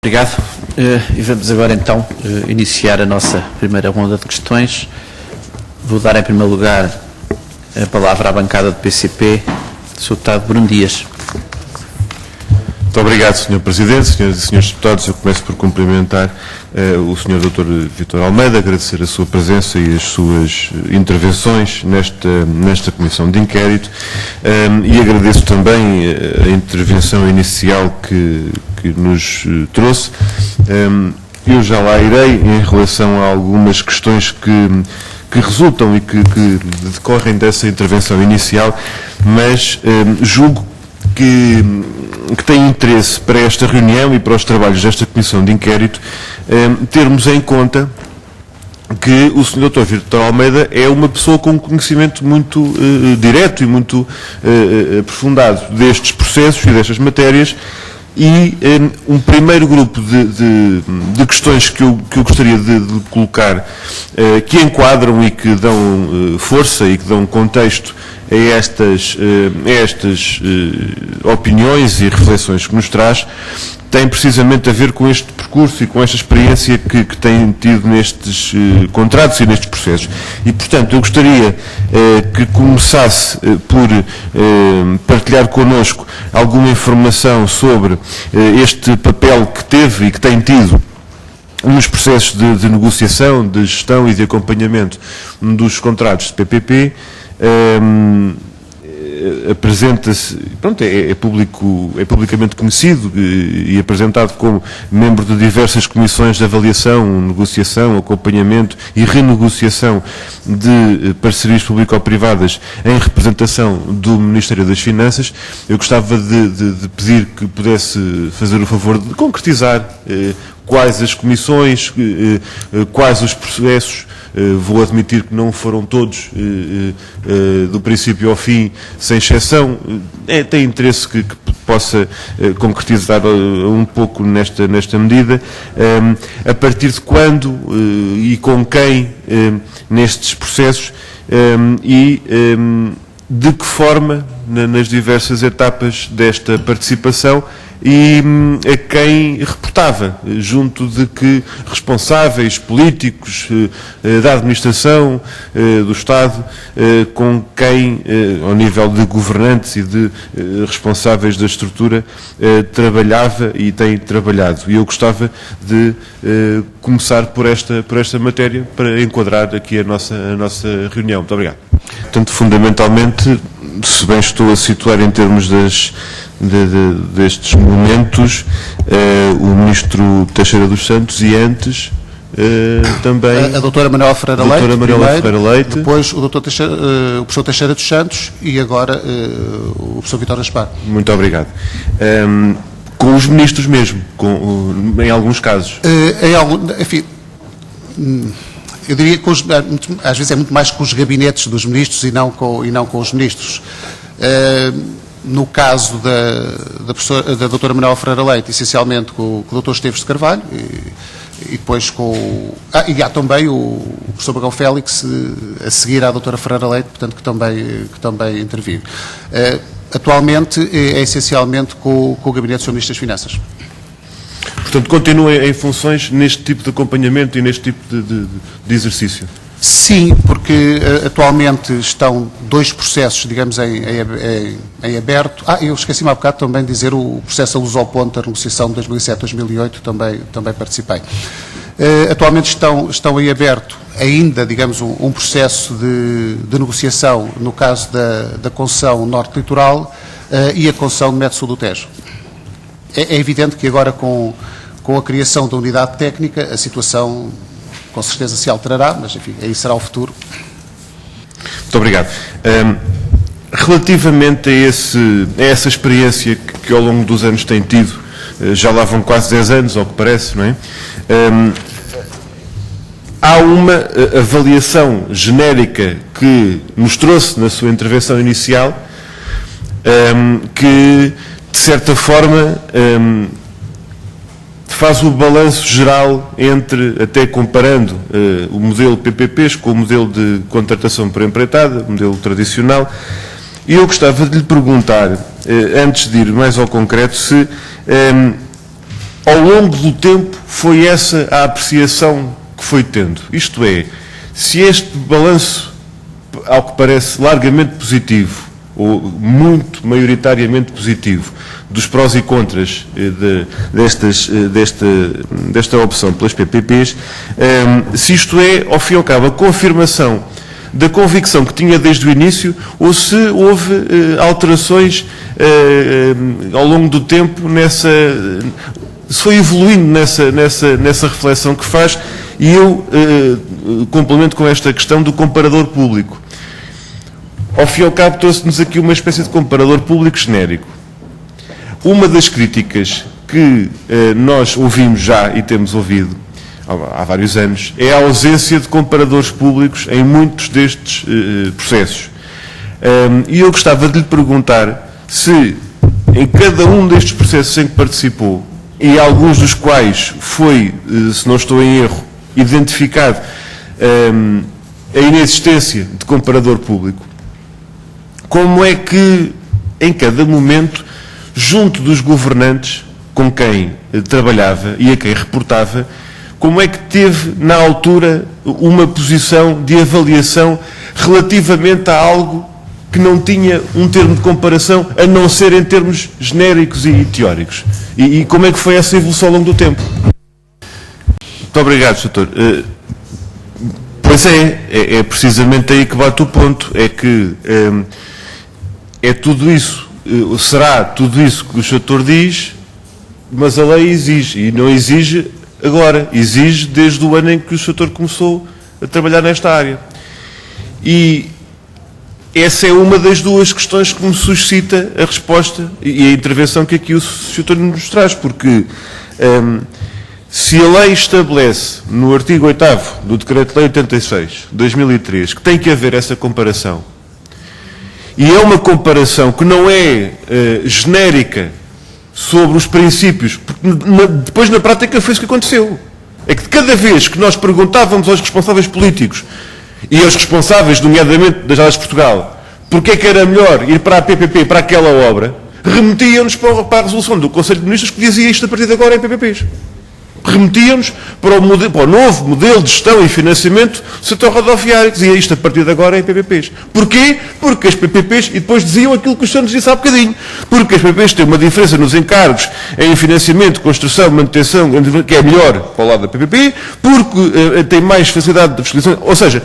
Obrigado. E vamos agora então iniciar a nossa primeira ronda de questões. Vou dar em primeiro lugar a palavra à bancada do PCP, Sr. Deputado Bruno Dias. Muito obrigado, Sr. Presidente, Senhoras e Senhores Deputados. Eu começo por cumprimentar o Sr. Dr. Vítor Almeida, agradecer a sua presença e as suas intervenções nesta Comissão de Inquérito e agradeço também a intervenção inicial que nos trouxe. Eu já lá irei em relação a algumas questões que resultam e que decorrem dessa intervenção inicial, mas julgo que tem interesse para esta reunião e para os trabalhos desta Comissão de Inquérito termos em conta que o Sr. Dr. Vítor Almeida é uma pessoa com um conhecimento muito direto e muito aprofundado destes processos e destas matérias, e um primeiro grupo de questões que eu gostaria de colocar, que enquadram e que dão força e que dão contexto a estas opiniões e reflexões que nos traz, tem precisamente a ver com este percurso e com esta experiência que tem tido nestes contratos e nestes processos. E, portanto, eu gostaria que começasse por partilhar connosco alguma informação sobre este papel que teve e que tem tido nos processos de negociação, de gestão e de acompanhamento dos contratos de PPP. Apresenta-se, pronto, é publicamente conhecido e apresentado como membro de diversas comissões de avaliação, negociação, acompanhamento e renegociação de parcerias público-privadas em representação do Ministério das Finanças. Eu gostava de pedir que pudesse fazer o favor de concretizar quais as comissões, quais os processos. Vou admitir que não foram todos do princípio ao fim, sem exceção. Tem interesse que possa concretizar um pouco nesta medida. A partir de quando e com quem nestes processos e de que forma nas diversas etapas desta participação e a quem reportava, junto de que responsáveis políticos da administração, do Estado, com quem, ao nível de governantes e de responsáveis da estrutura, trabalhava e tem trabalhado. E eu gostava de começar por esta matéria para enquadrar aqui a nossa reunião. Muito obrigado. Portanto, fundamentalmente, se bem estou a situar em termos destes momentos, o Ministro Teixeira dos Santos e antes também a doutora Manuela Ferreira Leite, depois o professor Teixeira dos Santos e agora o professor Vítor Gaspar. Muito obrigado. Com os ministros mesmo, em alguns casos? Enfim, eu diria que às vezes é muito mais com os gabinetes dos ministros e não com os ministros. No caso da doutora Manuela Ferreira Leite, essencialmente com o Dr. Esteves de Carvalho, e depois e há também o professor Bagão Félix a seguir à doutora Ferreira Leite, portanto, que também intervive. Atualmente é essencialmente com o gabinete do Sr. Ministro das Finanças. Portanto, continua em funções neste tipo de acompanhamento e neste tipo de exercício? Sim, porque atualmente estão dois processos, digamos, em aberto. Eu esqueci-me há bocado também de dizer o processo da Lusoponte, da negociação de 2007-2008, também participei. Atualmente estão em aberto ainda, digamos, um processo de negociação no caso da concessão Norte Litoral e a concessão de Médio Sul do Tejo. É evidente que agora com a criação da unidade técnica a situação com certeza se alterará, mas enfim, aí será o futuro. Muito obrigado. Relativamente a essa experiência que ao longo dos anos tem tido, já lá vão quase 10 anos, ao que parece, não é? Há uma avaliação genérica que nos trouxe na sua intervenção inicial, que, de certa forma, faz o balanço geral entre, até comparando o modelo PPPs com o modelo de contratação por empreitada, o modelo tradicional, e eu gostava de lhe perguntar, antes de ir mais ao concreto, se ao longo do tempo foi essa a apreciação que foi tendo. Isto é, se este balanço, ao que parece largamente positivo, ou muito maioritariamente positivo, dos prós e contras desta opção pelas PPPs, se isto é, ao fim e ao cabo, a confirmação da convicção que tinha desde o início, ou se houve alterações ao longo do tempo, se foi evoluindo nessa reflexão que faz, e eu complemento com esta questão do comparador público. Ao fim e ao cabo, trouxe-nos aqui uma espécie de comparador público genérico. Uma das críticas que nós ouvimos já e temos ouvido há vários anos é a ausência de comparadores públicos em muitos destes processos. E eu gostava de lhe perguntar se, em cada um destes processos em que participou, e alguns dos quais foi, se não estou em erro, identificado a inexistência de comparador público, como é que, em cada momento, junto dos governantes com quem trabalhava e a quem reportava, como é que teve, na altura, uma posição de avaliação relativamente a algo que não tinha um termo de comparação, a não ser em termos genéricos e teóricos? E como é que foi essa evolução ao longo do tempo? Muito obrigado, Sr. Doutor. Pois é precisamente aí que bate o ponto, é que é tudo isso, será tudo isso que o Sr. Doutor diz, mas a lei exige, e não exige agora, exige desde o ano em que o Sr. Doutor começou a trabalhar nesta área. E essa é uma das duas questões que me suscita a resposta e a intervenção que aqui o Sr. Doutor nos traz, porque se a lei estabelece, no artigo 8º do Decreto-Lei 86, de 2003, que tem que haver essa comparação, e é uma comparação que não é genérica sobre os princípios, porque depois na prática foi isso que aconteceu. É que de cada vez que nós perguntávamos aos responsáveis políticos e aos responsáveis, nomeadamente das Jadas de Portugal, porque é que era melhor ir para a PPP, para aquela obra, remetiam-nos para a resolução do Conselho de Ministros que dizia isto a partir de agora em PPPs. Remetiam-nos para o novo modelo de gestão e financiamento do setor rodoviário, que dizia isto a partir de agora em PPPs. Porquê? Porque as PPPs, e depois diziam aquilo que o senhor nos disse há bocadinho, porque as PPPs têm uma diferença nos encargos em financiamento, construção, manutenção, que é melhor para o lado da PPP, porque tem mais facilidade de fiscalização. Ou seja,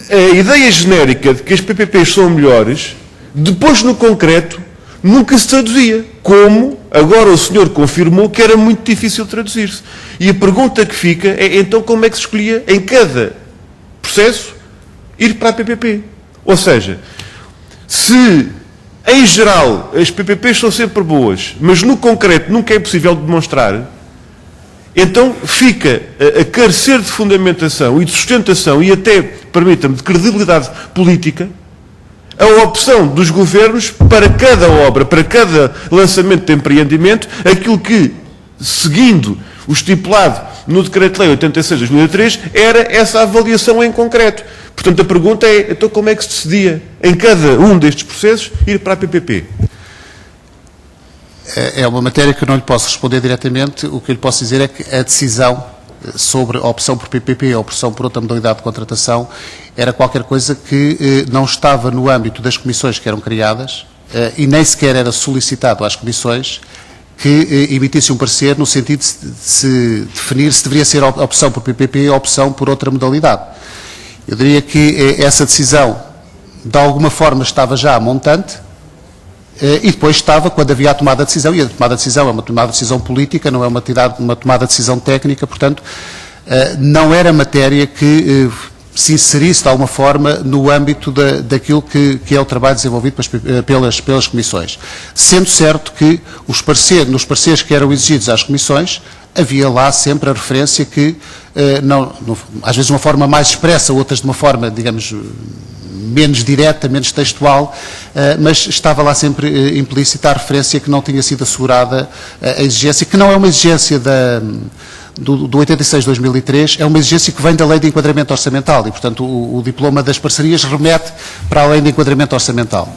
a ideia genérica de que as PPPs são melhores, depois no concreto, nunca se traduzia. Como agora o senhor confirmou que era muito difícil traduzir-se. E a pergunta que fica é, então, como é que se escolhia, em cada processo, ir para a PPP? Ou seja, se, em geral, as PPPs são sempre boas, mas no concreto nunca é possível demonstrar, então fica a carecer de fundamentação e de sustentação e até, permita-me, de credibilidade política, a opção dos governos para cada obra, para cada lançamento de empreendimento, aquilo que, seguindo o estipulado no Decreto-Lei 86 de 2003, era essa avaliação em concreto. Portanto, a pergunta é, então, como é que se decidia, em cada um destes processos, ir para a PPP? É uma matéria que eu não lhe posso responder diretamente. O que eu lhe posso dizer é que a decisão sobre a opção por PPP ou a opção por outra modalidade de contratação era qualquer coisa que não estava no âmbito das comissões que eram criadas e nem sequer era solicitado às comissões que emitissem um parecer no sentido de se definir se deveria ser a opção por PPP ou a opção por outra modalidade. Eu diria que essa decisão, de alguma forma, estava já montante e depois estava, quando havia a tomada de decisão, e a tomada de decisão é uma tomada de decisão política, não é uma tomada de decisão técnica, portanto, não era matéria que se inserisse de alguma forma no âmbito daquilo que é o trabalho desenvolvido pelas comissões. Sendo certo que nos pareceres que eram exigidos às comissões, havia lá sempre a referência que, às vezes de uma forma mais expressa, outras de uma forma, digamos, menos direta, menos textual, mas estava lá sempre implícita a referência que não tinha sido assegurada a exigência, que não é uma exigência do 86 de 2003, é uma exigência que vem da Lei de Enquadramento Orçamental e, portanto, o diploma das parcerias remete para a Lei de Enquadramento Orçamental.